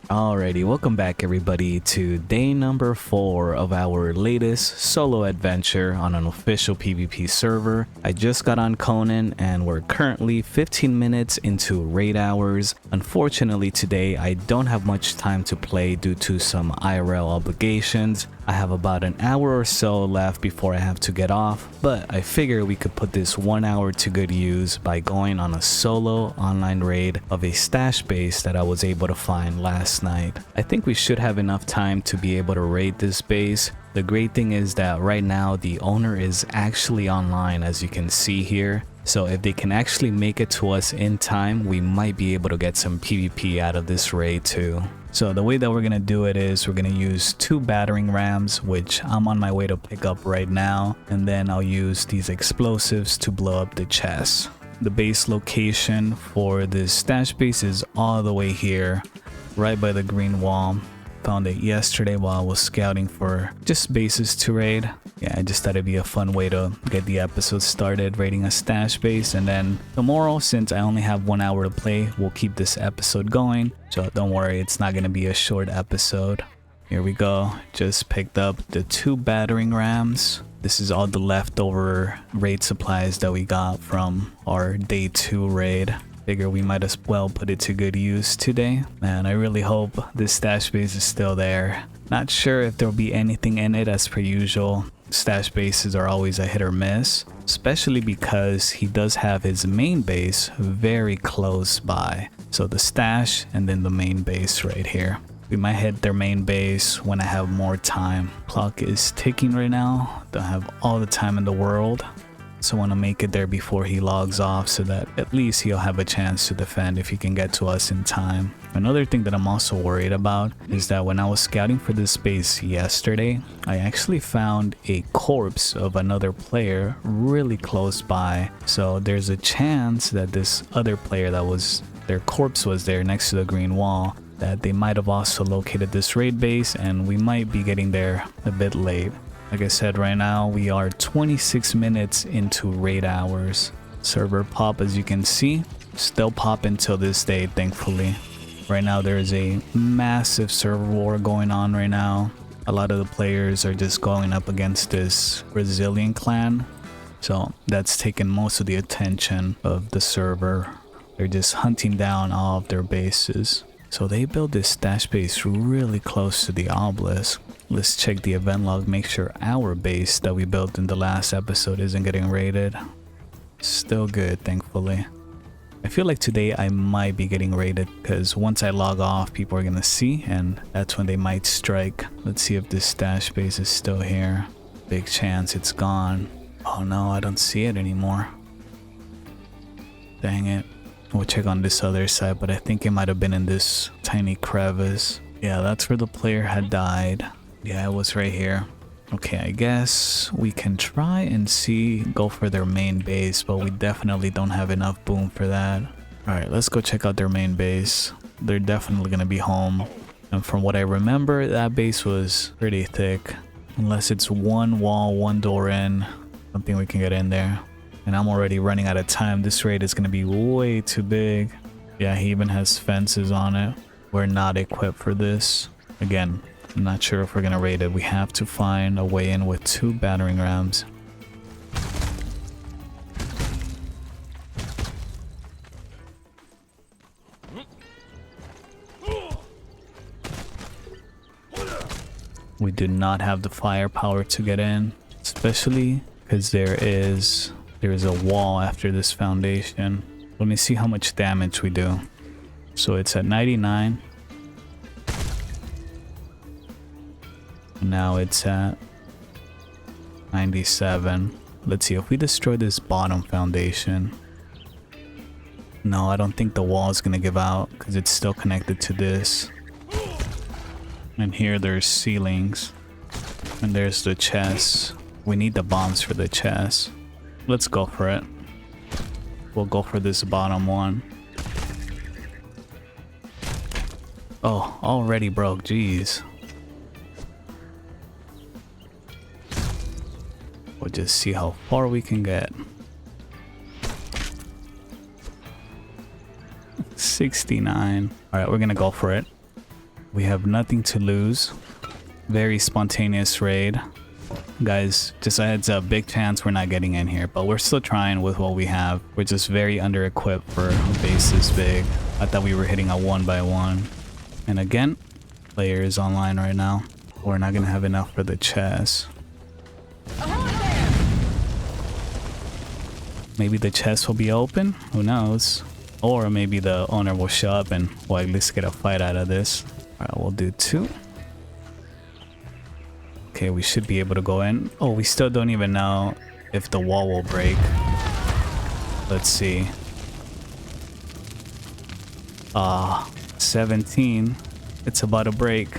Alrighty, welcome back everybody to day number 4 of our latest solo adventure on an official PvP server. I just got on Conan and we're currently 15 minutes into raid hours. Unfortunately today I don't have much time to play due to some IRL obligations. I have about an hour or so left before I have to get off, but I figure we could put this 1 hour to good use by going on a solo online raid of a stash base that I was able to find last night. I think we should have enough time to be able to raid this base. The great thing is that right now the owner is actually online, as you can see here. So if they can actually make it to us in time, we might be able to get some PvP out of this raid too. So the way that we're gonna do it is we're gonna use 2 battering rams, which I'm on my way to pick up right now, and then I'll use these explosives to blow up the chests. The base location for this stash base is all the way here, right by the green wall. Found it yesterday while I was scouting for just bases to raid. Yeah, I just thought it'd be a fun way to get the episode started, raiding a stash base. And then tomorrow, since I only have 1 hour to play, we'll keep this episode going. So don't worry, it's not gonna be a short episode. Here we go. Just picked up the 2 battering rams. This is all the leftover raid supplies that we got from our day 2 raid. Figure we might as well put it to good use today. Man, I really hope this stash base is still there. Not sure if there'll be anything in it as per usual. Stash bases are always a hit or miss, especially because he does have his main base very close by. So the stash and then the main base right here. We might hit their main base when I have more time. Clock is ticking right now. Don't have all the time in the world. So I want to make it there before he logs off so that at least he'll have a chance to defend if he can get to us in time. Another thing that I'm also worried about is that when I was scouting for this space yesterday, I actually found a corpse of another player really close by. So there's a chance that this other player their corpse was there next to the green wall, that they might have also located this raid base and we might be getting there a bit late. Like I said, right now we are 26 minutes into raid hours. Server pop, as you can see, still pop until this day, thankfully. Right now there is a massive server war going on right now. A lot of the players are just going up against this Brazilian clan. So that's taken most of the attention of the server. They're just hunting down all of their bases. So they built this stash base really close to the obelisk. Let's check the event log, make sure our base that we built in the last episode isn't getting raided. Still good, thankfully. I feel like today I might be getting raided because once I log off, people are gonna see and that's when they might strike. Let's see if this stash base is still here. Big chance it's gone. Oh no, I don't see it anymore. Dang it. We'll check on this other side, but I think it might have been in this tiny crevice. Yeah, that's where the player had died. Yeah, it was right here. Okay, I guess we can try and go for their main base, but we definitely don't have enough boom for that. Alright, let's go check out their main base. They're definitely gonna be home. And from what I remember, that base was pretty thick. Unless it's one wall, one door in, something we can get in there. And I'm already running out of time. This raid is gonna be way too big. Yeah, he even has fences on it. We're not equipped for this. Again, I'm not sure if we're gonna raid it. We have to find a way in with 2 battering rams. We do not have the firepower to get in, especially because there is a wall after this foundation. Let me see how much damage we do. So it's at 99. Now it's at 97. Let's see if we destroy this bottom foundation. No, I don't think the wall is gonna give out because it's still connected to this. And here there's ceilings. And there's the chest. We need the bombs for the chest. Let's go for it. We'll go for this bottom one. Oh, already broke, jeez. We'll just see how far we can get. 69. Alright, we're gonna go for it. We have nothing to lose. Very spontaneous raid. Guys, just a heads up, big chance we're not getting in here, but we're still trying with what we have. We're just very under-equipped for a base this big. I thought we were hitting a 1x1. And again, player is online right now. We're not gonna have enough for the chest. Maybe the chest will be open, who knows? Or maybe the owner will show up and we'll at least get a fight out of this. Alright, we'll do 2. Okay, we should be able to go in. Oh, we still don't even know if the wall will break. Let's see. 17. It's about to break.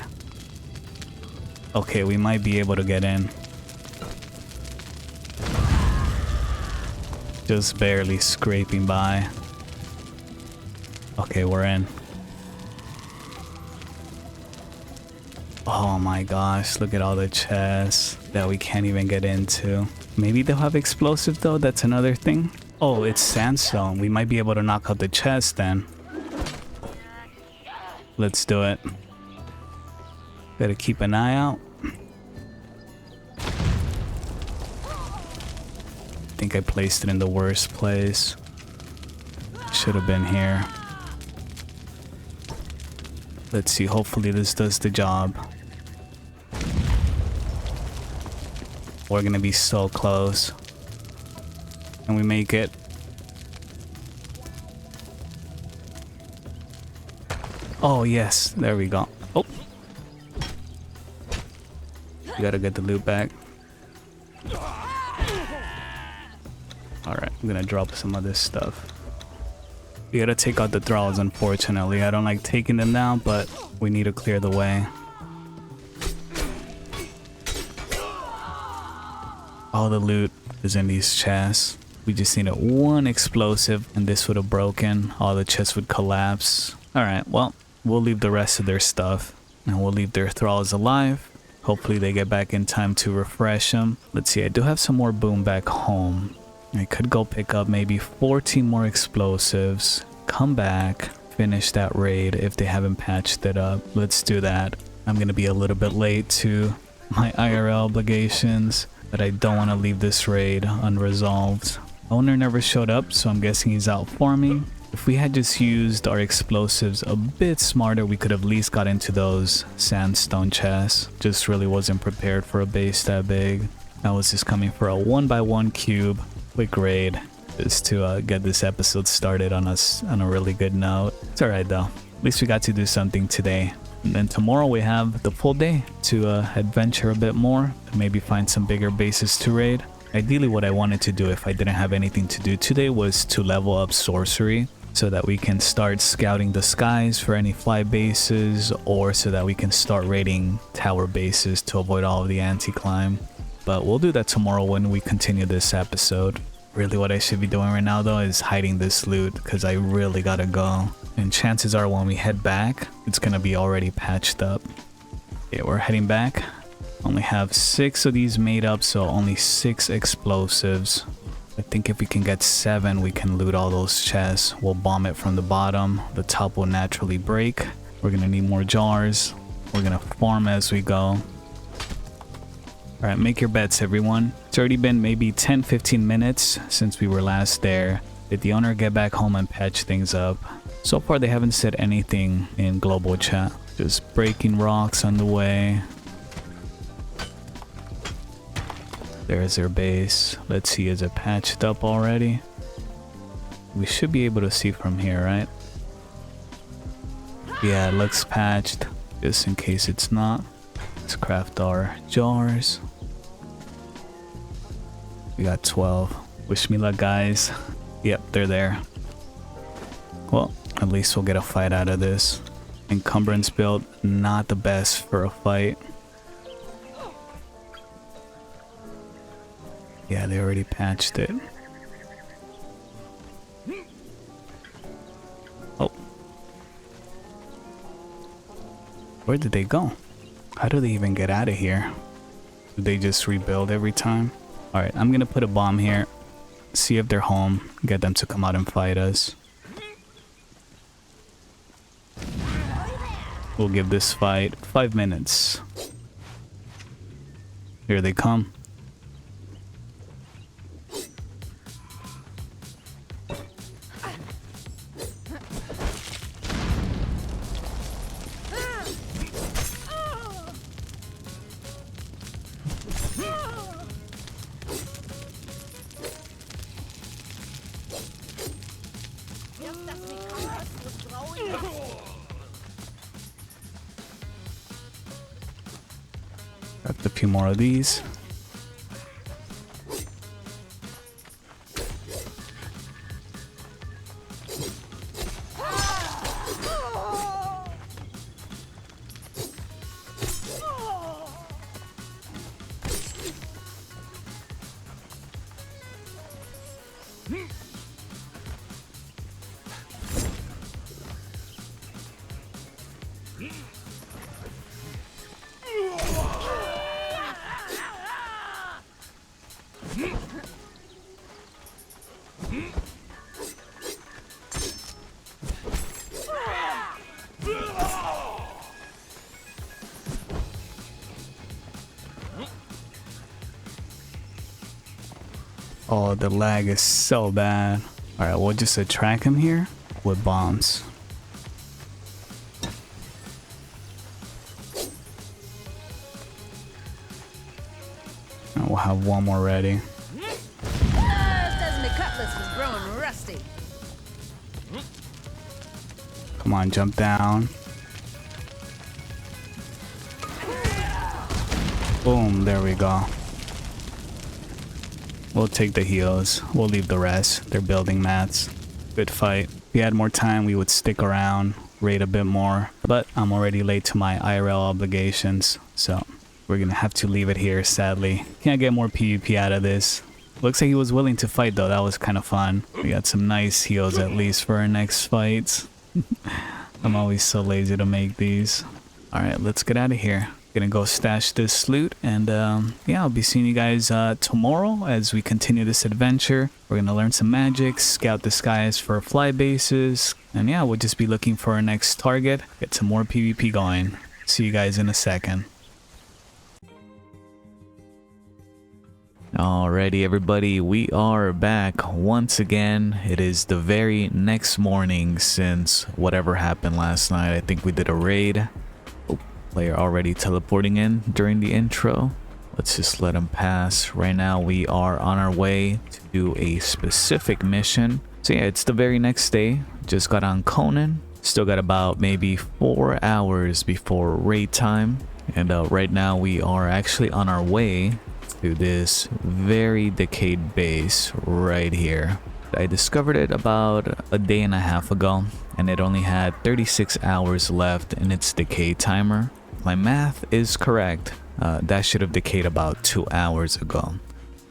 Okay, we might be able to get in. Just barely scraping by. Okay, we're in. Oh my gosh, look at all the chests that we can't even get into. Maybe they'll have explosive though, that's another thing. Oh, it's sandstone. We might be able to knock out the chest then. Let's do it. Gotta keep an eye out. I think I placed it in the worst place. Should have been here. Let's see, hopefully this does the job. We're gonna be so close. Can we make it? Oh yes, there we go. Oh, we gotta get the loot back. Alright, I'm gonna drop some of this stuff. We gotta take out the thralls, unfortunately. I don't like taking them down, but we need to clear the way. All the loot is in these chests. We just needed one explosive and this would have broken. All the chests would collapse. Alright, well, we'll leave the rest of their stuff. And we'll leave their thralls alive. Hopefully they get back in time to refresh them. Let's see, I do have some more boom back home. I could go pick up maybe 14 more explosives. Come back, finish that raid if they haven't patched it up. Let's do that. I'm gonna be a little bit late to my IRL obligations, but I don't want to leave this raid unresolved. Owner never showed up, so I'm guessing he's out farming. If we had just used our explosives a bit smarter, we could have at least got into those sandstone chests. Just really wasn't prepared for a base that big. I was just coming for a 1x1 cube. Quick raid just to get this episode started on a really good note. It's alright though. At least we got to do something today. And then tomorrow we have the full day to adventure a bit more and maybe find some bigger bases to raid. Ideally what I wanted to do if I didn't have anything to do today was to level up sorcery so that we can start scouting the skies for any fly bases, or so that we can start raiding tower bases to avoid all of the anti-climb. But we'll do that tomorrow when we continue this episode. Really what I should be doing right now though is hiding this loot because I really gotta go. And chances are when we head back, it's gonna be already patched up. Yeah, we're heading back. Only have 6 of these made up, so only 6 explosives. I think if we can get 7, we can loot all those chests. We'll bomb it from the bottom. The top will naturally break. We're gonna need more jars. We're gonna farm as we go. Alright, make your bets everyone. It's already been maybe 10-15 minutes since we were last there. Did the owner get back home and patch things up? So far they haven't said anything in global chat. Just breaking rocks on the way. There's their base. Let's see, is it patched up already? We should be able to see from here, right? Yeah, it looks patched. Just in case it's not. Let's craft our jars. We got 12. Wish me luck, guys. Yep, they're there. Well, at least we'll get a fight out of this. Encumbrance build, not the best for a fight. Yeah, they already patched it. Oh. Where did they go? How do they even get out of here? Do they just rebuild every time? Alright, I'm gonna put a bomb here. See if they're home. Get them to come out and fight us. We'll give this fight 5 minutes. Here they come. Got a few more of these. Oh, the lag is so bad. Alright, we'll just attract him here with bombs. And we'll have one more ready. Come on, jump down. Boom, there we go. We'll take the heals. We'll leave the rest. They're building mats. Good fight. If we had more time, we would stick around, raid a bit more. But I'm already late to my IRL obligations, so we're gonna have to leave it here, sadly. Can't get more PvP out of this. Looks like he was willing to fight though. That was kind of fun. We got some nice heals at least for our next fights. I'm always so lazy to make these. Alright, let's get out of here. Gonna go stash this loot, and yeah, I'll be seeing you guys tomorrow as we continue this adventure. We're gonna learn some magic, scout the skies for fly bases, and yeah, we'll just be looking for our next target, get some more PvP going. See you guys in a second. Alrighty everybody, we are back once again. It is the very next morning since whatever happened last night. I think we did a raid. Player already teleporting in during the intro. Let's just let him pass. Right now we are on our way to do a specific mission. So yeah, it's the very next day. Just got on Conan. Still got about maybe 4 hours before raid time. And right now we are actually on our way to this very decayed base right here. I discovered it about a day and a half ago, and it only had 36 hours left in its decay timer. My math is correct. That should have decayed about 2 hours ago.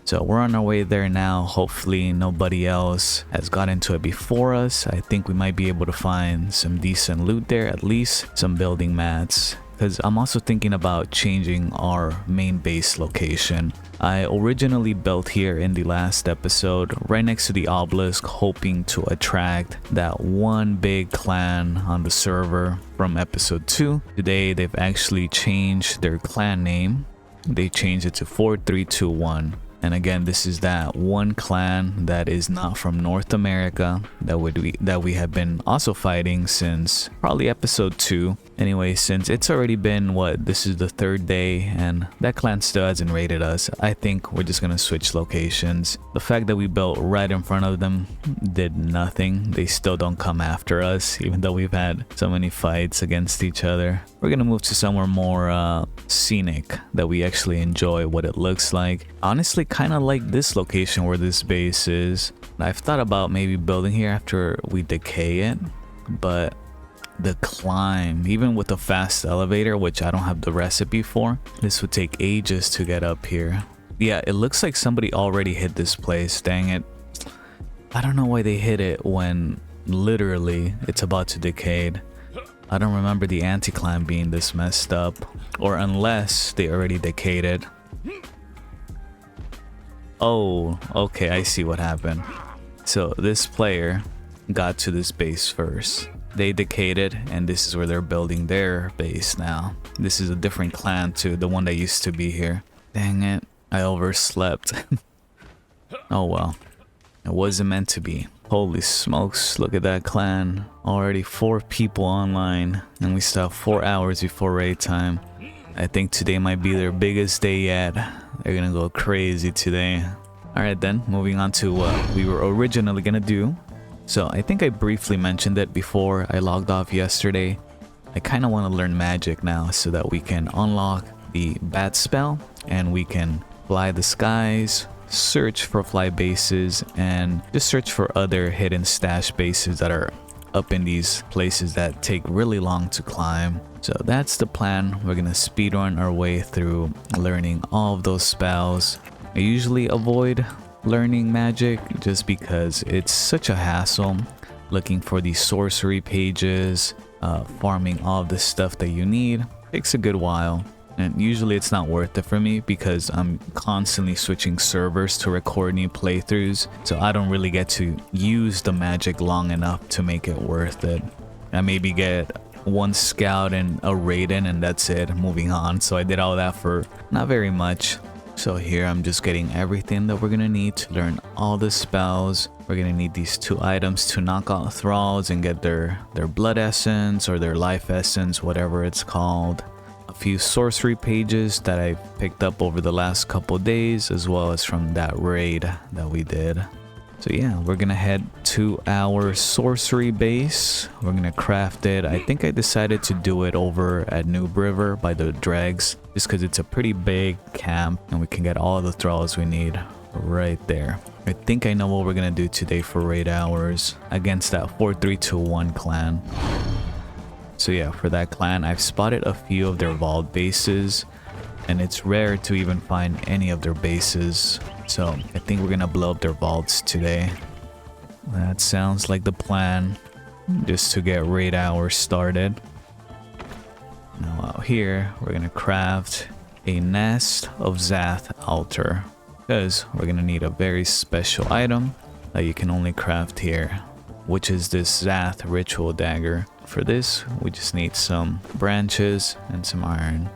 So we're on our way there now. Hopefully nobody else has got into it before us. I think we might be able to find some decent loot there, at least some building mats. Because I'm also thinking about changing our main base location. I originally built here in the last episode, right next to the obelisk, hoping to attract that one big clan on the server from episode 2. Today, they've actually changed their clan name. They changed it to 4321. And again, this is that one clan that is not from North America that we have been also fighting since probably episode 2. Anyway, since it's already been this is the 3rd day and that clan still hasn't raided us, I think we're just gonna switch locations. The fact that we built right in front of them did nothing. They still don't come after us, even though we've had so many fights against each other. We're gonna move to somewhere more scenic that we actually enjoy what it looks like. Honestly, kind of like this location where this base is. I've thought about maybe building here after we decay it, but the climb, even with a fast elevator, which I don't have the recipe for, this would take ages to get up here. Yeah, it looks like somebody already hit this place. Dang it. I don't know why they hit it when literally it's about to decay. I don't remember the anti-climb being this messed up, or unless they already decayed it. Oh, okay, I see what happened. So this player got to this base first. They decayed it, and this is where they're building their base now. This is a different clan to the one that used to be here. Dang it, I overslept. Oh well, it wasn't meant to be. Holy smokes, look at that clan. Already 4 people online, and we still have 4 hours before raid time. I think today might be their biggest day yet. They're gonna go crazy today. Alright then, moving on to what we were originally gonna do. So I think I briefly mentioned it before I logged off yesterday. I kind of want to learn magic now so that we can unlock the bat spell and we can fly the skies, search for fly bases, and just search for other hidden stash bases that are up in these places that take really long to climb. So that's the plan. We're gonna speedrun our way through learning all of those spells. I usually avoid learning magic just because it's such a hassle looking for these sorcery pages, farming all of the stuff that you need. Takes a good while, and usually it's not worth it for me because I'm constantly switching servers to record new playthroughs, so I don't really get to use the magic long enough to make it worth it. I maybe get 1 scout and a raid in, and that's it, moving on. So I did all that for not very much. So here I'm just getting everything that we're gonna need to learn all the spells. We're gonna need these 2 items to knock out thralls and get their blood essence or their life essence, whatever it's called. A few sorcery pages that I picked up over the last couple days, as well as from that raid that we did. So yeah, we're gonna head to our sorcery base. We're gonna craft it. I think I decided to do it over at Noob River by the dregs, just because it's a pretty big camp and we can get all the thralls we need right there. I think I know what we're gonna do today for raid hours against that 4321 clan. So yeah, for that clan, I've spotted a few of their vault bases, and it's rare to even find any of their bases. So I think we're gonna blow up their vaults today. That sounds like the plan, just to get raid hours started. Now out here, we're gonna craft a nest of Zath altar, because we're gonna need a very special item that you can only craft here, which is this Zath ritual dagger. For this, we just need some branches and some iron.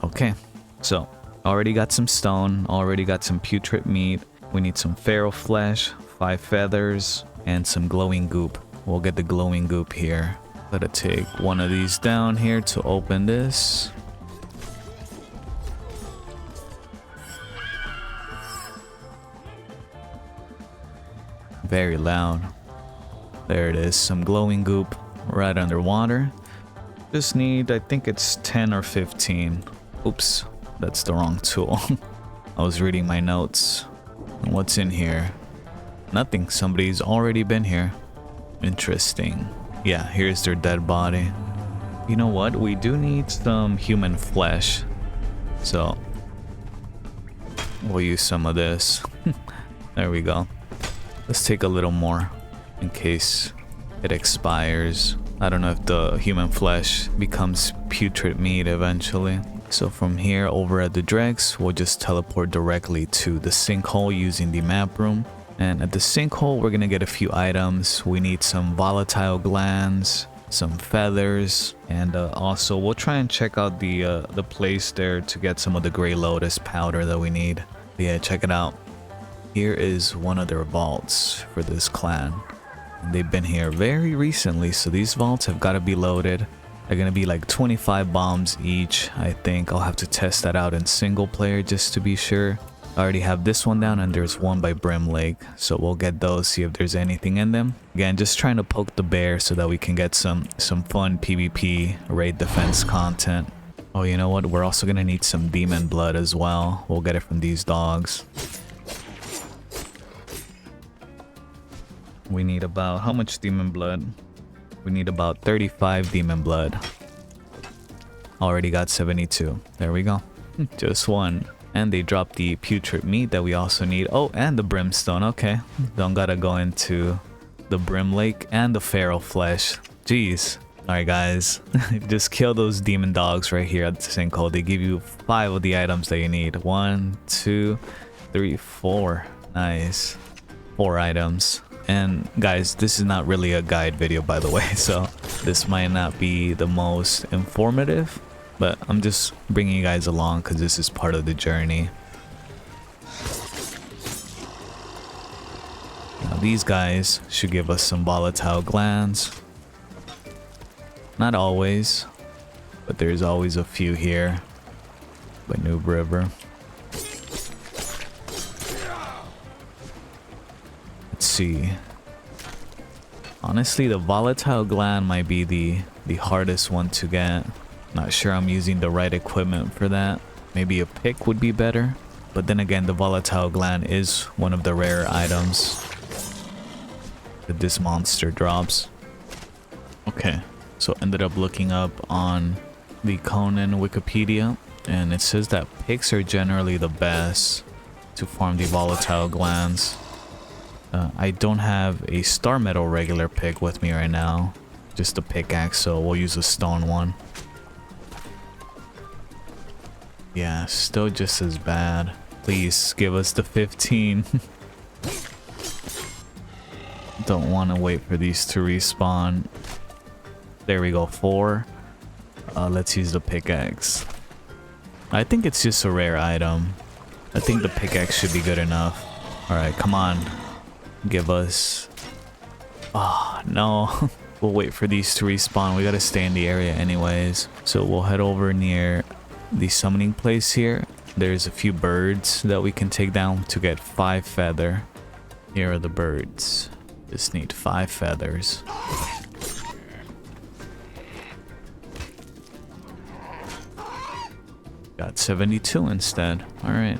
Okay, so already got some stone, already got some putrid meat. We need some feral flesh, 5 feathers, and some glowing goop. We'll get the glowing goop here. Gotta take one of these down here to open this. Very loud. There it is, some glowing goop right underwater. Just need, I think it's 10 or 15. Oops, that's the wrong tool. I was reading my notes. What's in here? Nothing. Somebody's already been here. Interesting. Yeah, here's their dead body. You know what? We do need some human flesh. So we'll use some of this. There we go. Let's take a little more in case it expires. I don't know if the human flesh becomes putrid meat eventually. So from here over at the dregs, we'll just teleport directly to the sinkhole using the map room. And at the sinkhole, we're gonna get a few items. We need some volatile glands, some feathers, and also we'll try and check out the place there to get some of the gray lotus powder that we need. But yeah, check it out. Here is one of their vaults for this clan. And they've been here very recently, so these vaults have got to be loaded. They're gonna be like 25 bombs each. I think I'll have to test that out in single player just to be sure. I already have this one down, and there's one by Brim Lake, so we'll get those, see if there's anything in them. Again, just trying to poke the bear so that we can get some fun PvP raid defense content. Oh, you know what? We're also gonna need some demon blood as well. We'll get it from these dogs. We need about, how much demon blood? We need about 35 demon blood. Already got 72. There we go. Just one. And they dropped the putrid meat that we also need. Oh, and the brimstone. Okay. Don't gotta go into the Brim Lake and the feral flesh. Jeez. Alright guys. Just kill those demon dogs right here at the sinkhole. They give you 5 of the items that you need. 1, 2, 3, 4. Nice. 4 items. And guys, this is not really a guide video, by the way, so this might not be the most informative, but I'm just bringing you guys along because this is part of the journey. Now these guys should give us some volatile glands. Not always, but there's always a few here by Noob River. Let's see. Honestly, the volatile gland might be the hardest one to get. Not sure I'm using the right equipment for that. Maybe a pick would be better. But then again, the volatile gland is one of the rare items that this monster drops. Okay, so ended up looking up on the Conan Wikipedia, and it says that picks are generally the best to farm the volatile glands. I don't have a star metal regular pick with me right now, just a pickaxe, so we'll use a stone one. Yeah, still just as bad. Please give us the 15. Don't want to wait for these to respawn. There we go, 4. Let's use the pickaxe. I think it's just a rare item. I think the pickaxe should be good enough. Alright, come on. Give us... Oh, no. We'll wait for these to respawn. We gotta stay in the area anyways. So we'll head over near the summoning place here. There's a few birds that we can take down to get 5 feather. Here are the birds. Just need 5 feathers. Got 72 instead. Alright.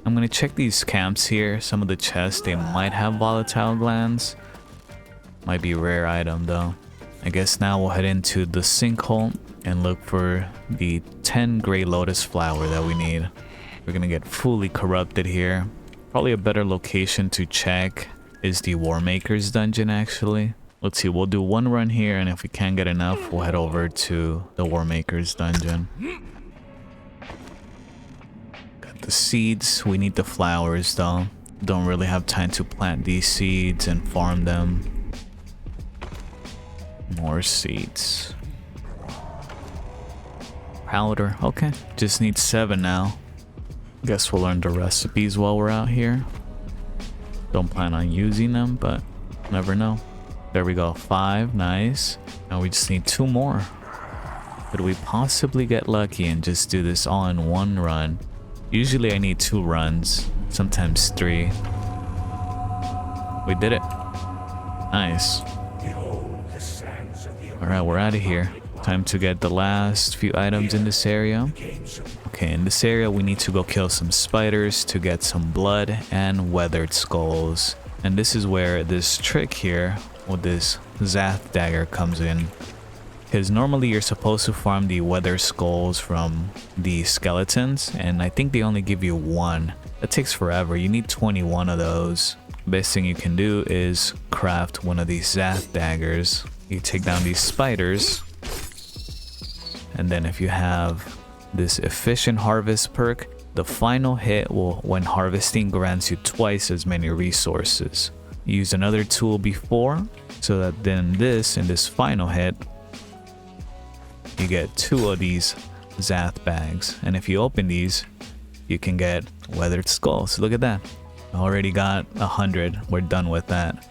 I'm gonna check these camps here. Some of the chests, they might have volatile glands. Might be a rare item though. I guess now we'll head into the sinkhole and look for the 10 gray lotus flower that we need. We're gonna get fully corrupted here. Probably a better location to check is the War Maker's dungeon actually. Let's see, we'll do one run here, and if we can't get enough, we'll head over to the War Maker's dungeon. Got the seeds. We need the flowers though. Don't really have time to plant these seeds and farm them. More seeds. Powder. Okay, just need 7 now. Guess we'll learn the recipes while we're out here. Don't plan on using them, but never know. There we go, 5. Nice. Now we just need 2 more. Could we possibly get lucky and just do this all in one run? Usually I need 2 runs, sometimes 3. We did it. Nice. Alright, we're out of here. Time to get the last few items in this area. Okay, in this area we need to go kill some spiders to get some blood and weathered skulls. And this is where this trick here with this Zath dagger comes in. Because normally you're supposed to farm the weathered skulls from the skeletons, and I think they only give you 1. That takes forever. You need 21 of those. Best thing you can do is craft one of these Zath daggers. You take down these spiders, and then if you have this efficient harvest perk, the final hit will, when harvesting, grants you twice as many resources. Use another tool before, so that then in this final hit, you get 2 of these Zath bags. And if you open these, you can get weathered skulls. Look at that. I already got 100. We're done with that.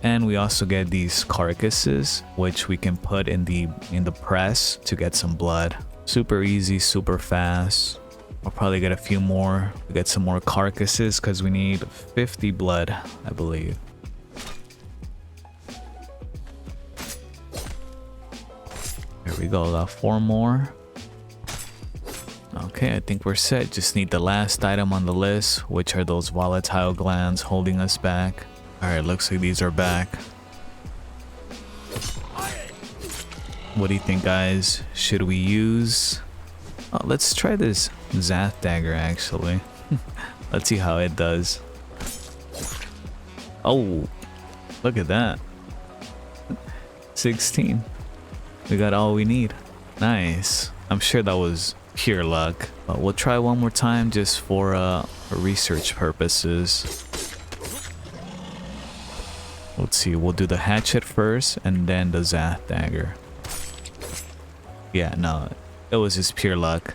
And we also get these carcasses, which we can put in the press to get some blood. Super easy, super fast. I'll probably get a few more to get some more carcasses because we need 50 blood, I believe. There we go, got 4 more. Okay, I think we're set. Just need the last item on the list, which are those volatile glands holding us back. Alright, looks like these are back. What do you think, guys? Should we use... Oh, let's try this Zath dagger, actually. Let's see how it does. Oh, look at that. 16. We got all we need. Nice. I'm sure that was pure luck. But we'll try one more time just for research purposes. Let's see, we'll do the hatchet first and then the Zath dagger. Yeah, no, it was just pure luck,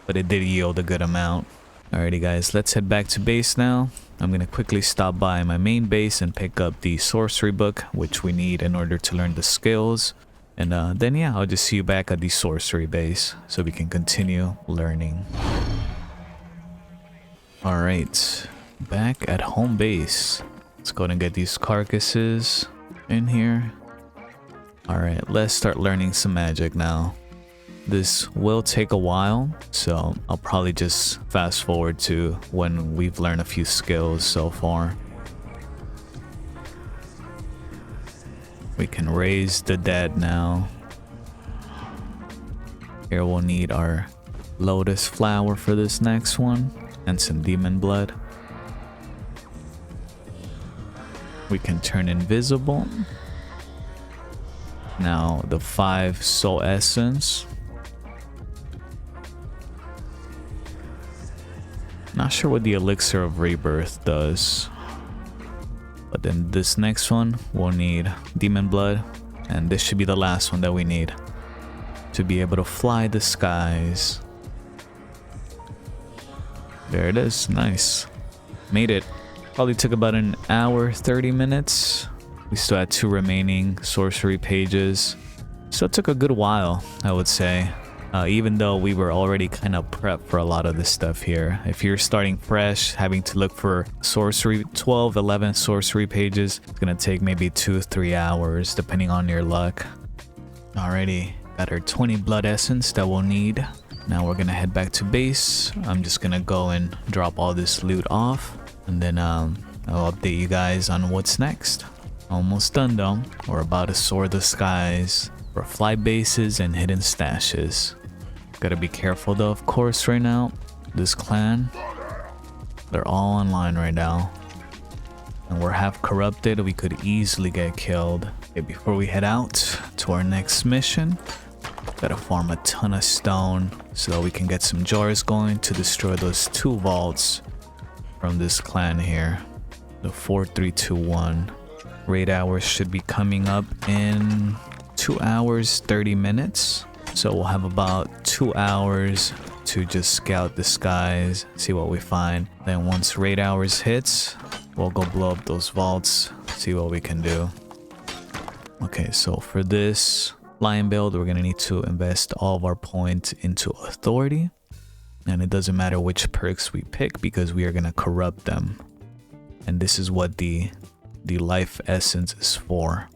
but it did yield a good amount. Alrighty guys, let's head back to base now. I'm gonna quickly stop by my main base and pick up the sorcery book, which we need in order to learn the skills. And then yeah, I'll just see you back at the sorcery base so we can continue learning. Alright, back at home base. Let's go ahead and get these carcasses in here. Alright, let's start learning some magic now. This will take a while, so I'll probably just fast forward to when we've learned a few skills so far. We can raise the dead now. Here we'll need our lotus flower for this next one and some demon blood. We can turn invisible. Now the 5 soul essence. Not sure what the elixir of rebirth does. But then this next one, we'll need demon blood. And this should be the last one that we need to be able to fly the skies. There it is. Nice. Made it. Probably took about an hour, 30 minutes. We still had 2 remaining sorcery pages. So it took a good while, I would say. Even though we were already kind of prepped for a lot of this stuff here. If you're starting fresh, having to look for sorcery, 12, 11 sorcery pages, it's gonna take maybe 2-3 hours depending on your luck. Alrighty, got our 20 blood essence that we'll need. Now we're gonna head back to base. I'm just gonna go and drop all this loot off, and then I'll update you guys on what's next. Almost done though. We're about to soar the skies for fly bases and hidden stashes. Gotta be careful though, of course, right now. This clan, they're all online right now. And we're half corrupted, we could easily get killed. Okay, before we head out to our next mission, gotta farm a ton of stone so that we can get some jars going to destroy those 2 vaults from this clan here. The 4321. Raid hours should be coming up in 2 hours, 30 minutes. So we'll have about 2 hours to just scout the skies, see what we find. Then once raid hours hits, we'll go blow up those vaults, see what we can do. Okay, so for this flying build, we're gonna need to invest all of our points into authority. And it doesn't matter which perks we pick because we are gonna corrupt them. And this is what the life essence is for.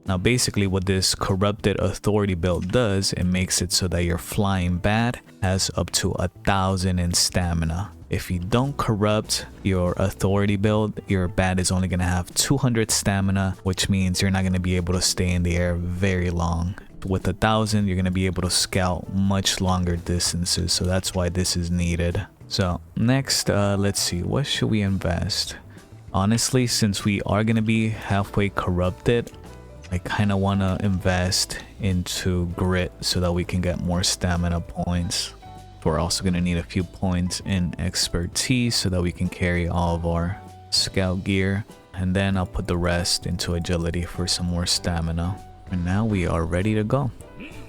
Now basically what this corrupted authority build does, it makes it so that your flying bat has up to 1,000 in stamina. If you don't corrupt your authority build, your bat is only going to have 200 stamina, which means you're not going to be able to stay in the air very long. With 1,000, you're going to be able to scout much longer distances, so that's why this is needed. So next, let's see, what should we invest? Honestly, since we are going to be halfway corrupted, I kind of want to invest into grit so that we can get more stamina points. We're also going to need a few points in expertise so that we can carry all of our scout gear. And then I'll put the rest into agility for some more stamina. And now we are ready to go.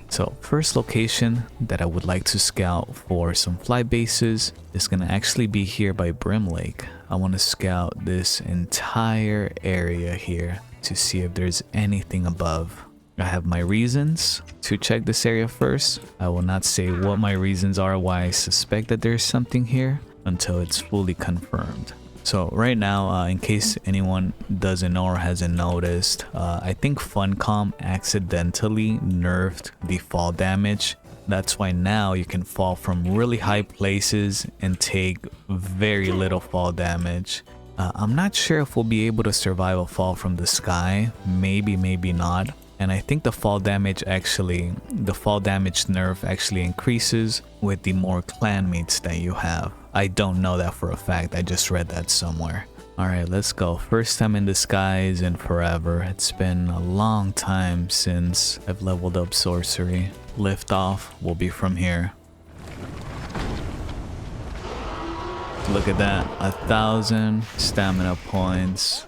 So first location that I would like to scout for some fly bases is going to actually be here by Brim Lake. I want to scout this entire area here to see if there's anything above. I have my reasons to check this area first. I will not say what my reasons are why I suspect that there's something here until it's fully confirmed. So right now, in case anyone doesn't know or hasn't noticed, I think Funcom accidentally nerfed the fall damage. That's why now you can fall from really high places and take very little fall damage. I'm not sure if we'll be able to survive a fall from the sky. Maybe, maybe not. And I think the fall damage nerf actually increases with the more clanmates that you have. I don't know that for a fact. I just read that somewhere. Alright, let's go. First time in the skies in forever. It's been a long time since I've leveled up sorcery. Liftoff will be from here. Look at that, 1,000 stamina points.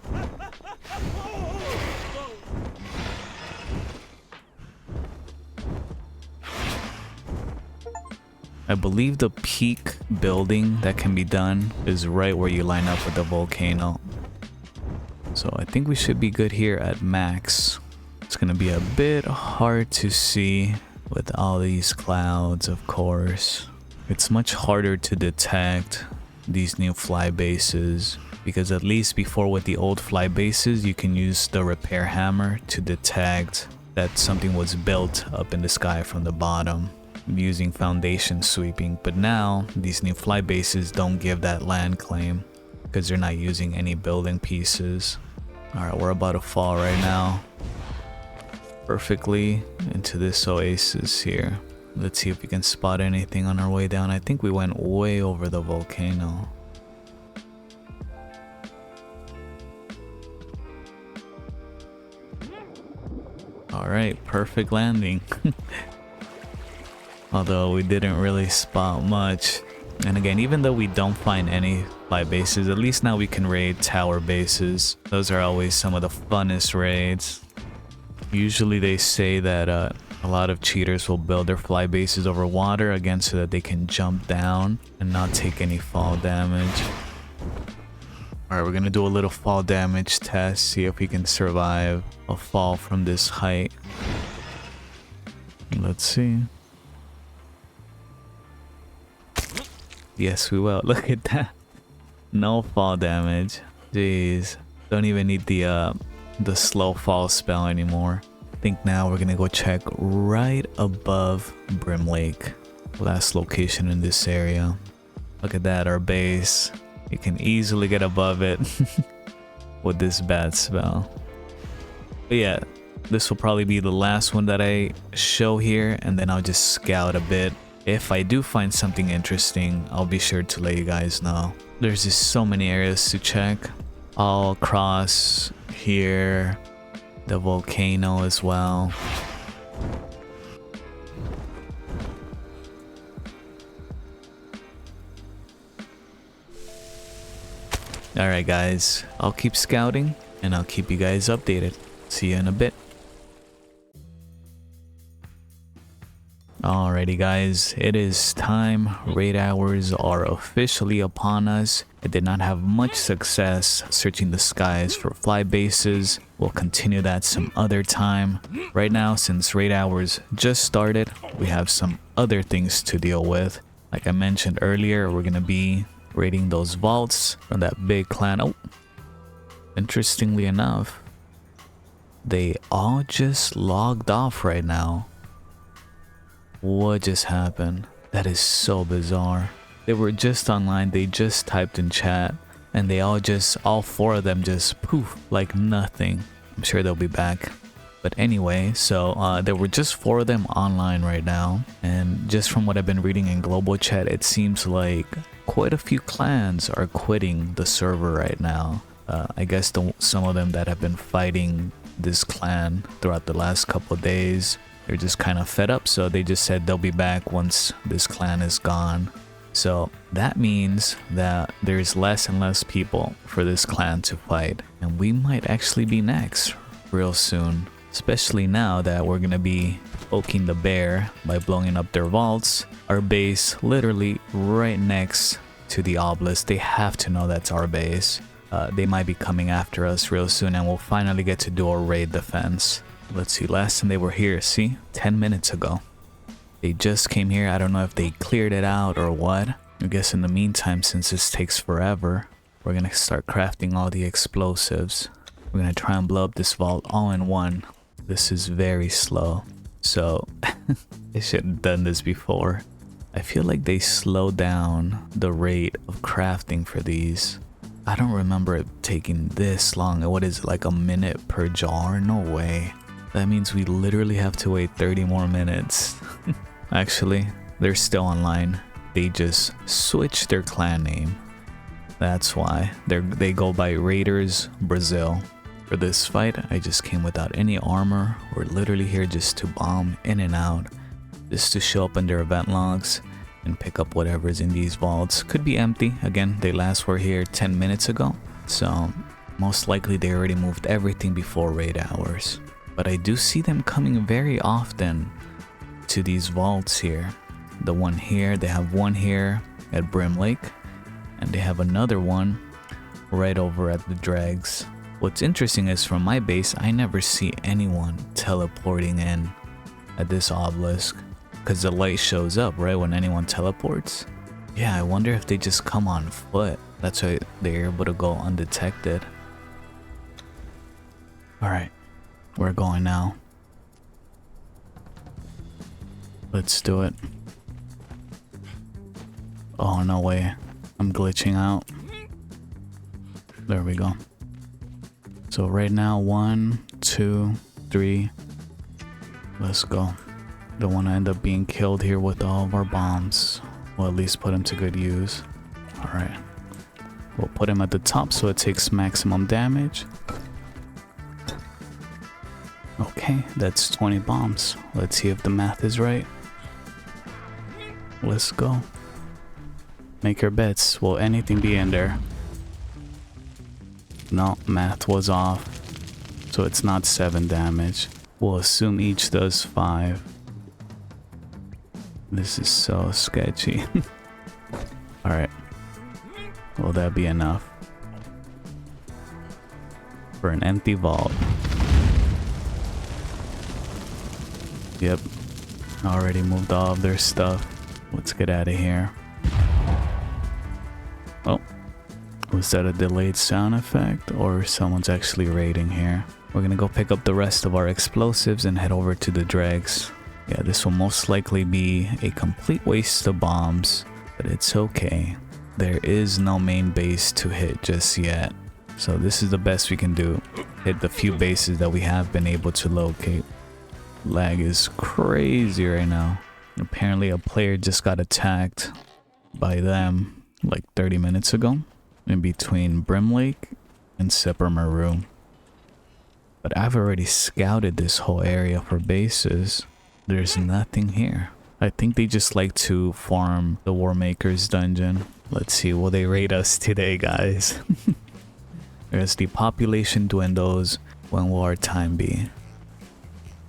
I believe the peak building that can be done is right where you line up with the volcano. So I think we should be good here at max. It's gonna be a bit hard to see with all these clouds, of course. It's much harder to detect these new fly bases, because at least before with the old fly bases, you can use the repair hammer to detect that something was built up in the sky from the bottom using foundation sweeping. But now these new fly bases don't give that land claim because they're not using any building pieces. All right, we're about to fall right now perfectly into this oasis here. Let's see if we can spot anything on our way down. I think we went way over the volcano. All right, perfect landing. Although we didn't really spot much. And again, even though we don't find any fly bases, at least now we can raid tower bases. Those are always some of the funnest raids. Usually they say that a lot of cheaters will build their fly bases over water, again, so that they can jump down and not take any fall damage. Alright, we're gonna do a little fall damage test, see if we can survive a fall from this height. Let's see. Yes, we will. Look at that. No fall damage. Jeez. Don't even need the slow fall spell anymore. I think now we're gonna go check right above Brim Lake. Last location in this area. Look at that, our base. You can easily get above it with this bad spell. But yeah, this will probably be the last one that I show here, and then I'll just scout a bit. If I do find something interesting, I'll be sure to let you guys know. There's just so many areas to check. All across here, the volcano as well. Alright guys, I'll keep scouting and I'll keep you guys updated. See you in a bit. Alrighty guys, it is time. Raid hours are officially upon us. I did not have much success searching the skies for fly bases. We'll continue that some other time. Right now, since raid hours just started, we have some other things to deal with. Like I mentioned earlier, we're gonna be raiding those vaults from that big clan. Oh, interestingly enough, they all just logged off right now. What just happened? That is so bizarre. They were just online, they just typed in chat, and they all four of them just poof, like nothing. I'm sure they'll be back. But anyway, so there were just 4 of them online right now, and just from what I've been reading in global chat, it seems like quite a few clans are quitting the server right now. I guess some of them that have been fighting this clan throughout the last couple of days, they're just kind of fed up, so they just said they'll be back once this clan is gone. So that means that there's less and less people for this clan to fight, and we might actually be next real soon. Especially now that we're gonna be poking the bear by blowing up their vaults. Our base literally right next to the obelisk. They have to know that's our base. They might be coming after us real soon, and we'll finally get to do a raid defense. Let's see, last time they were here, see, 10 minutes ago. They just came here. I don't know if they cleared it out or what. I guess in the meantime, since this takes forever, we're gonna start crafting all the explosives. We're gonna try and blow up this vault all in one. This is very slow, so I should have done this before. I feel like they slowed down the rate of crafting for these. I don't remember it taking this long. What is it, like a minute per jar? No way. That means we literally have to wait 30 more minutes. Actually, they're still online. They just switched their clan name. That's why. They go by Raiders Brazil. For this fight, I just came without any armor. We're literally here just to bomb in and out, just to show up in their event logs and pick up whatever's in these vaults. Could be empty. Again, they last were here 10 minutes ago, so Most likely they already moved everything before raid hours. But I do see them coming very often to these vaults here. The one here, they have one here at Brim Lake, and they have another one right over at the Dregs. What's interesting is from my base, I never see anyone teleporting in at this obelisk, because the light shows up right when anyone teleports. Yeah, I wonder if they just come on foot. That's why they're able to go undetected. Alright, we're going now. Let's do it. Oh, no way. I'm glitching out. There we go. So right now, 1, 2, 3. Let's go. Don't want to end up being killed here with all of our bombs. We'll at least put him to good use. Alright. We'll put him at the top so it takes maximum damage. Okay, that's 20 bombs. Let's see if the math is right. Let's go. Make your bets. Will anything be in there? No, math was off. So it's not 7 damage. We'll assume each does 5. This is so sketchy. Alright. Will that be enough? For an empty vault. Yep. Already moved all of their stuff. Let's get out of here. Oh. Was that a delayed sound effect? Or someone's actually raiding here? We're gonna go pick up the rest of our explosives and head over to the dregs. Yeah, this will most likely be a complete waste of bombs, but it's okay. There is no main base to hit just yet. So this is the best we can do. Hit the few bases that we have been able to locate. Lag is crazy right now. Apparently a player just got attacked by them like 30 minutes ago in between Brim Lake and Sepper Maru. But I've already scouted this whole area for bases. There's nothing here. I think they just like to farm the War Maker's dungeon. Let's see, will they raid us today, guys? As the population dwindles, when will our time be?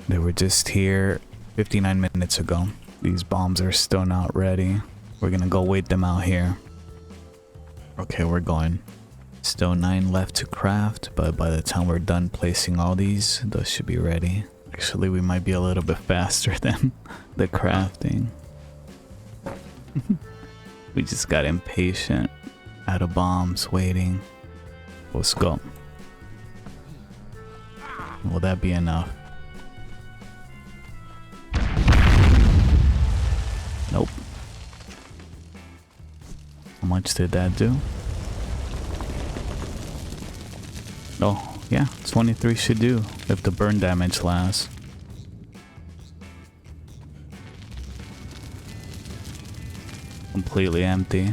They were just here 59 minutes ago. These bombs are still not ready. We're gonna go wait them out here. Okay, we're going. Still 9 left to craft, but by the time we're done placing all these, those should be ready. Actually, we might be a little bit faster than the crafting. We just got impatient. Out of bombs, waiting. Let's go. Will that be enough? Nope. How much did that do? Oh, yeah, 23 should do if the burn damage lasts. Completely empty.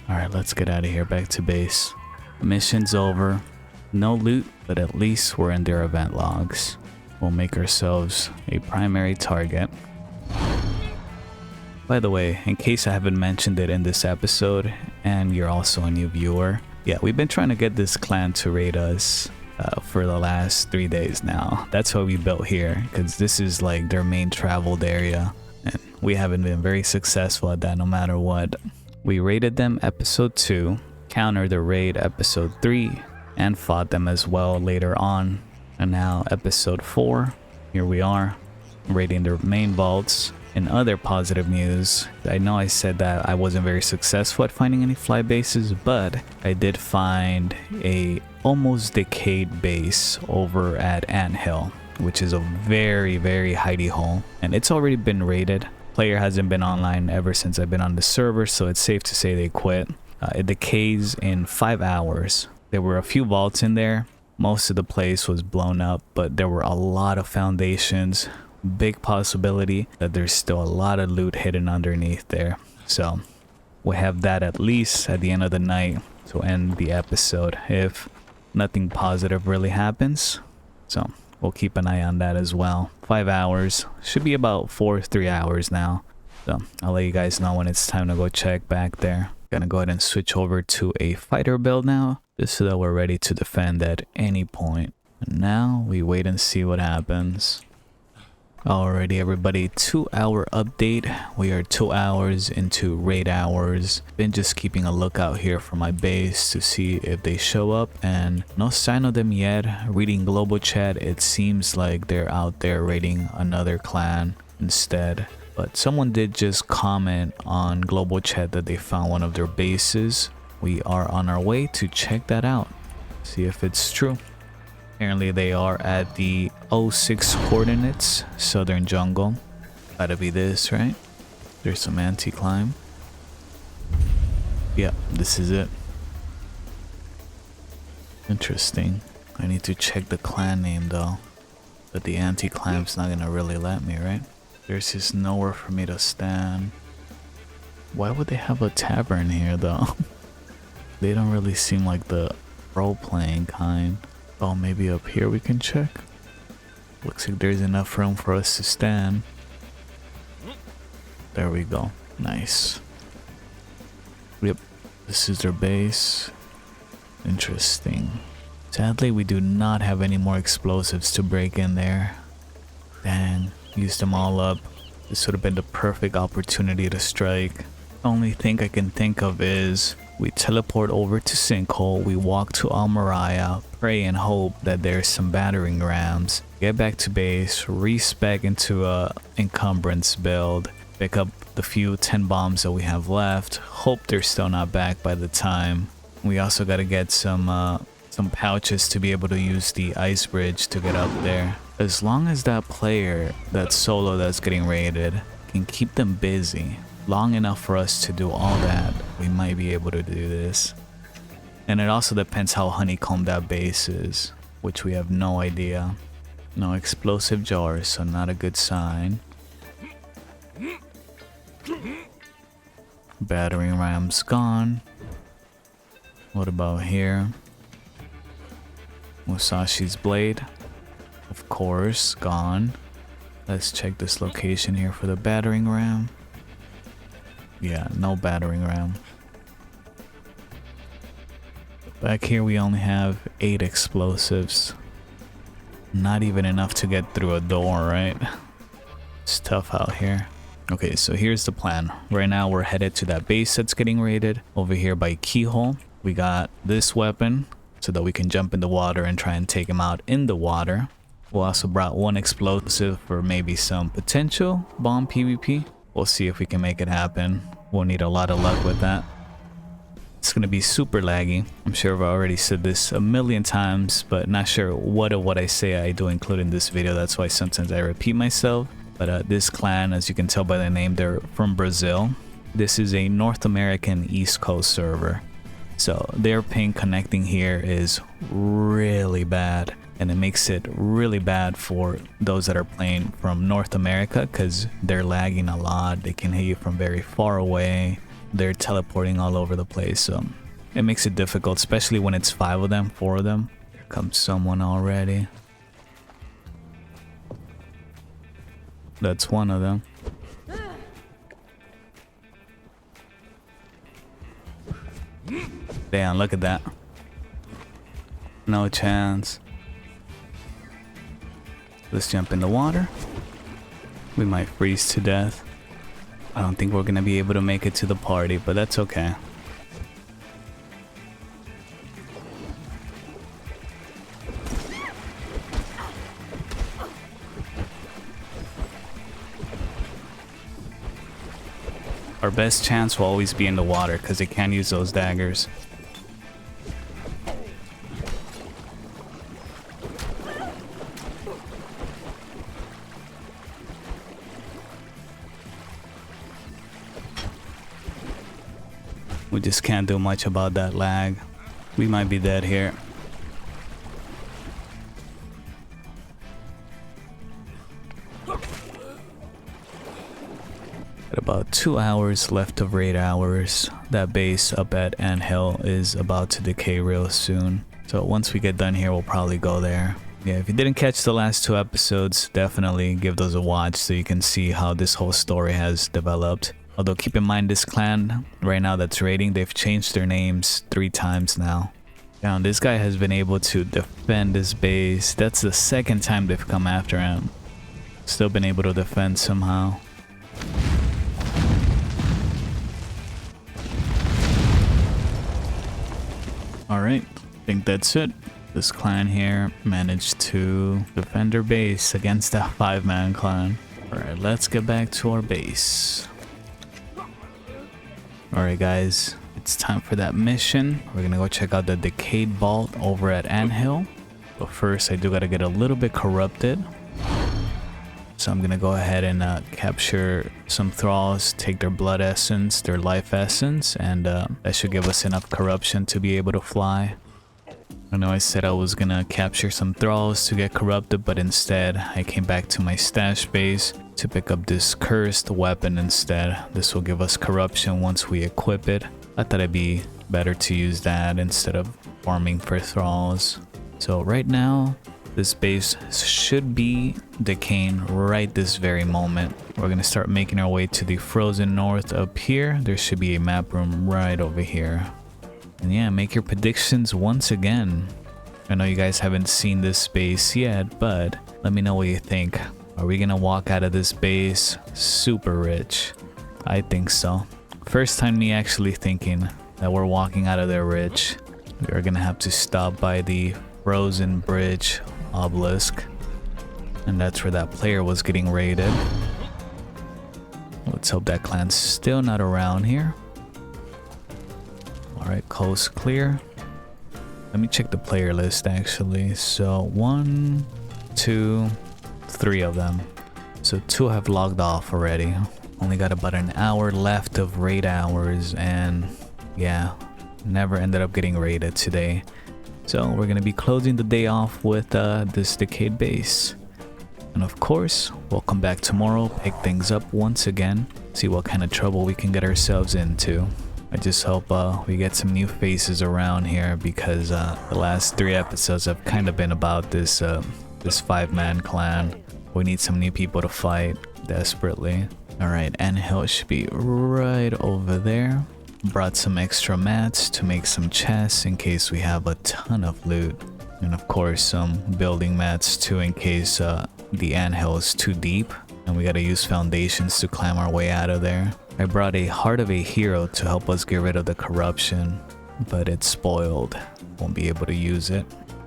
Alright, let's get out of here, back to base. Mission's over. No loot, but at least we're in their event logs. We'll make ourselves a primary target. By the way, in case I haven't mentioned it in this episode, and you're also a new viewer, yeah, we've been trying to get this clan to raid us for the last 3 days now. That's what we built here, because this is like their main traveled area, and we haven't been very successful at that no matter what. We raided them episode 2, countered the raid episode 3, and fought them as well later on. And now episode 4, here we are, raiding their main vaults. In other positive news, I know I said that I wasn't very successful at finding any fly bases, but I did find a almost decayed base over at Anthill, which is a very hidey hole, and it's already been raided. Player hasn't been online ever since I've been on the server, so it's safe to say they quit. It decays in 5 hours. There were a few vaults in there. Most of the place was blown up, but there were a lot of foundations. Big possibility that there's still a lot of loot hidden underneath there. So we have that at least at the end of the night to end the episode if nothing positive really happens. So we'll keep an eye on that as well. 5 hours, should be about 3 hours now. So I'll let you guys know when it's time to go check back there. Gonna go ahead and switch over to a fighter build now, just so that we're ready to defend at any point. And now we wait and see what happens. Alrighty everybody, 2-hour update. We are 2 hours into raid hours. Been just keeping a lookout here for my base to see if they show up, and no sign of them yet. Reading global chat, it seems like they're out there raiding another clan instead. But someone did just comment on global chat that they found one of their bases. We are on our way to check that out, see if it's true. Apparently they are at the 06 coordinates, southern jungle. Gotta be this, right? There's some anti-climb. Yep, this is it. Interesting. I need to check the clan name though. But the anti-climb's not gonna really let me, right? There's just nowhere for me to stand. Why would they have a tavern here though? They don't really seem like the role-playing kind. Oh, maybe up here we can check. Looks like there's enough room for us to stand. There we go. Nice. Yep, this is their base. Interesting. Sadly, we do not have any more explosives to break in there. Dang, used them all up. This would have been the perfect opportunity to strike. Only thing I can think of is we teleport over to Sinkhole, we walk to Almaria, pray and hope that there's some battering rams, get back to base, respec into a encumbrance build, pick up the few 10 bombs that we have left, hope they're still not back by the time. We also got to get some pouches to be able to use the ice bridge to get up there. As long as that player, that solo that's getting raided, can keep them busy long enough for us to do all that, we might be able to do this. And it also depends how honeycombed that base is, which we have no idea. No explosive jars, so not a good sign. Battering ram's gone. What about here? Musashi's blade, of course, gone. Let's check this location here for the battering ram. Yeah, no battering ram. Back here we only have 8 explosives. Not even enough to get through a door, right? It's tough out here. Okay, so here's the plan. Right now we're headed to that base that's getting raided. Over here by Keyhole, we got this weapon so that we can jump in the water and try and take him out in the water. We also brought 1 explosive for maybe some potential bomb PvP. We'll see if we can make it happen. We'll need a lot of luck with that. It's gonna be super laggy. I'm sure I've already said this a million times, but not sure what of what I say I do include in this video. That's why sometimes I repeat myself. But this clan, as you can tell by the name, they're from Brazil. This is a North American East Coast server. So their ping connecting here is really bad. And it makes it really bad for those that are playing from North America because they're lagging a lot. They can hit you from very far away. They're teleporting all over the place. So it makes it difficult, especially when it's 5 of them, 4 of them. Here comes someone already. That's one of them. Damn, look at that. No chance. Let's jump in the water. We might freeze to death. I don't think we're gonna be able to make it to the party, but that's okay. Our best chance will always be in the water because they can't use those daggers. We just can't do much about that lag. We might be dead here. At about 2 hours left of raid hours. That base up at Anthill is about to decay real soon. So once we get done here, we'll probably go there. Yeah, if you didn't catch the last 2 episodes, definitely give those a watch so you can see how this whole story has developed. Although keep in mind this clan right now that's raiding, they've changed their names 3 times now. Now this guy has been able to defend his base. That's the 2nd time they've come after him. Still been able to defend somehow. Alright, I think that's it. This clan here managed to defend their base against that 5-man clan. Alright, let's get back to our base. Alright guys, it's time for that mission. We're gonna go check out the decayed vault over at Anthill. But first I do gotta get a little bit corrupted. So I'm gonna go ahead and capture some thralls, take their blood essence, their life essence, and that should give us enough corruption to be able to fly. I know I said I was gonna capture some thralls to get corrupted, but instead I came back to my stash base to pick up this cursed weapon instead. This will give us corruption once we equip it. I thought it'd be better to use that instead of farming for thralls. So right now, this base should be decaying right this very moment. We're gonna start making our way to the frozen north up here. There should be a map room right over here. And yeah, make your predictions once again. I know you guys haven't seen this base yet, but let me know what you think. Are we gonna walk out of this base super rich? I think so. First time me actually thinking that we're walking out of there rich. We are gonna have to stop by the frozen bridge obelisk, and that's where that player was getting raided. Let's hope that clan's still not around here. Alright, coast clear. Let me check the player list actually. So 1, 2, 3 of them. So 2 have logged off already. Only got about an hour left of raid hours, and yeah, never ended up getting raided today. So we're gonna be closing the day off with this decayed base. And of course, we'll come back tomorrow, pick things up once again, see what kind of trouble we can get ourselves into. I just hope we get some new faces around here, because the last 3 episodes have kind of been about this 5-man clan. We need some new people to fight desperately. Alright, Anthill should be right over there. Brought some extra mats to make some chests in case we have a ton of loot. And of course some building mats too in case the anthill is too deep and we gotta use foundations to climb our way out of there. I brought a Heart of a Hero to help us get rid of the corruption, but it's spoiled. Won't be able to use it.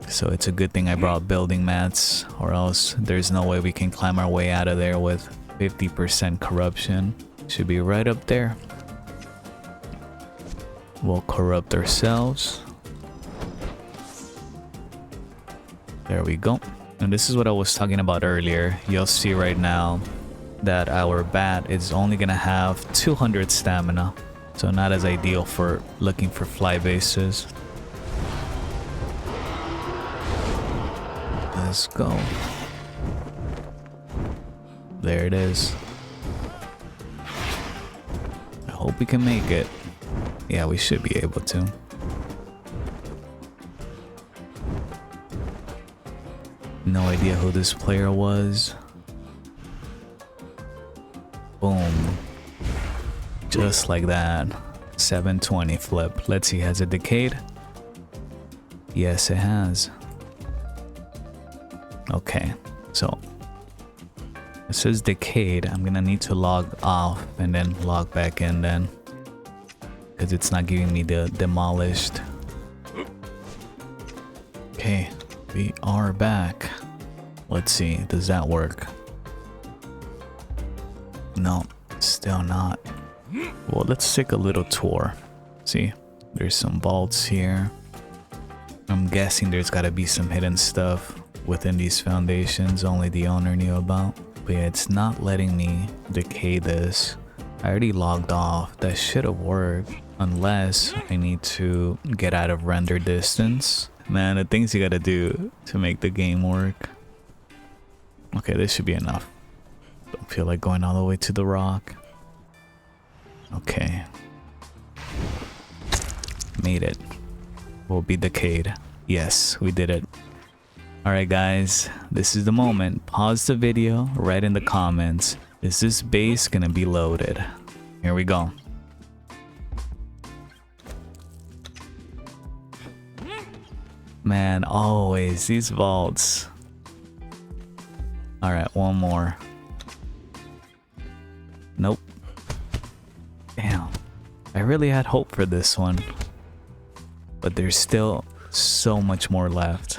So it's a good thing I brought building mats, or else there's no way we can climb our way out of there with 50% corruption. Should be right up there. We'll corrupt ourselves. There we go. And this is what I was talking about earlier. You'll see right now that our bat is only gonna have 200 stamina. So not as ideal for looking for fly bases. Let's go. There it is. I hope we can make it. Yeah, we should be able to. No idea who this player was. Boom. Just like that. 720 flip. Let's see, has it decayed? Yes, it has. Okay, so it says decayed. I'm gonna need to log off and then log back in then, because it's not giving me the demolished. Okay, we are back. Let's see, does that work? No, still not. Well, let's take a little tour. See, there's some vaults here. I'm guessing there's gotta be some hidden stuff within these foundations only the owner knew about. But yeah, it's not letting me decay this. I already logged off. That should have worked, unless I need to get out of render distance. Man, the things you gotta do to make the game work. Okay, this should be enough. Don't feel like going all the way to the rock. Okay. Made it. We'll be decayed. Yes, we did it. Alright guys, this is the moment. Pause the video, write in the comments. Is this base gonna be loaded? Here we go. Man, always these vaults. All right, one more. Nope. Damn. I really had hope for this one. But there's still so much more left.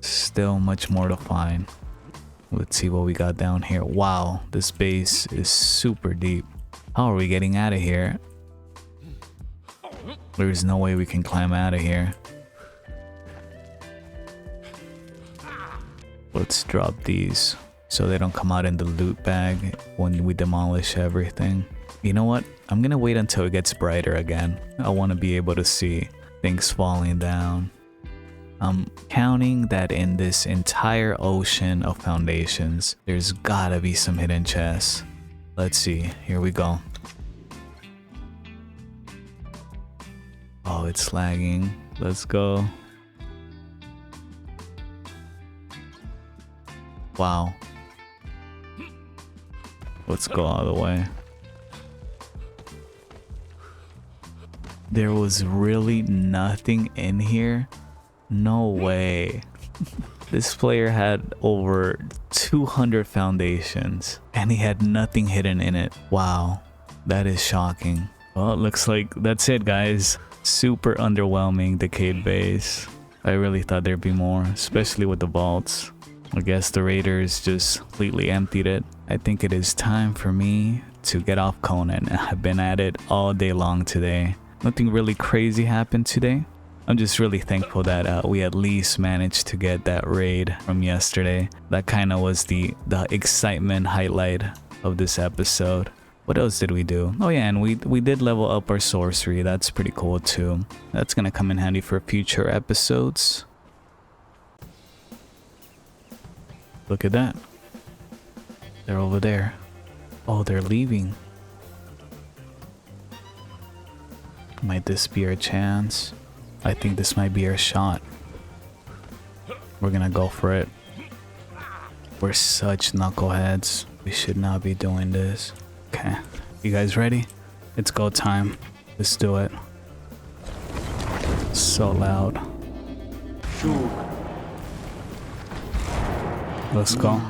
Still much more to find. Let's see what we got down here. Wow, this base is super deep. How are we getting out of here? There's no way we can climb out of here. Let's drop these so they don't come out in the loot bag when we demolish everything. You know what? I'm gonna wait until it gets brighter again. I want to be able to see things falling down. I'm counting that in this entire ocean of foundations, there's gotta be some hidden chests. Let's see. Here we go. Oh, it's lagging. Let's go. Wow. Let's go all the way. There was really nothing in here? No way. This player had over 200 foundations and he had nothing hidden in it. Wow, that is shocking. Well, it looks like that's it, guys. Super underwhelming decayed base. I really thought there'd be more, especially with the vaults. I guess the raiders just completely emptied it. I think it is time for me to get off Conan. I've been at it all day long today. Nothing really crazy happened today. I'm just really thankful that we at least managed to get that raid from yesterday. That kind of was the excitement highlight of this episode. What else did we do? Oh yeah, and we did level up our sorcery. That's pretty cool too. That's gonna come in handy for future episodes. Look at that. They're over there. Oh, they're leaving. Might this be our chance? I think this might be our shot. We're gonna go for it. We're such knuckleheads. We should not be doing this. Okay, you guys ready? It's go time. Let's do it. So loud. Let's go.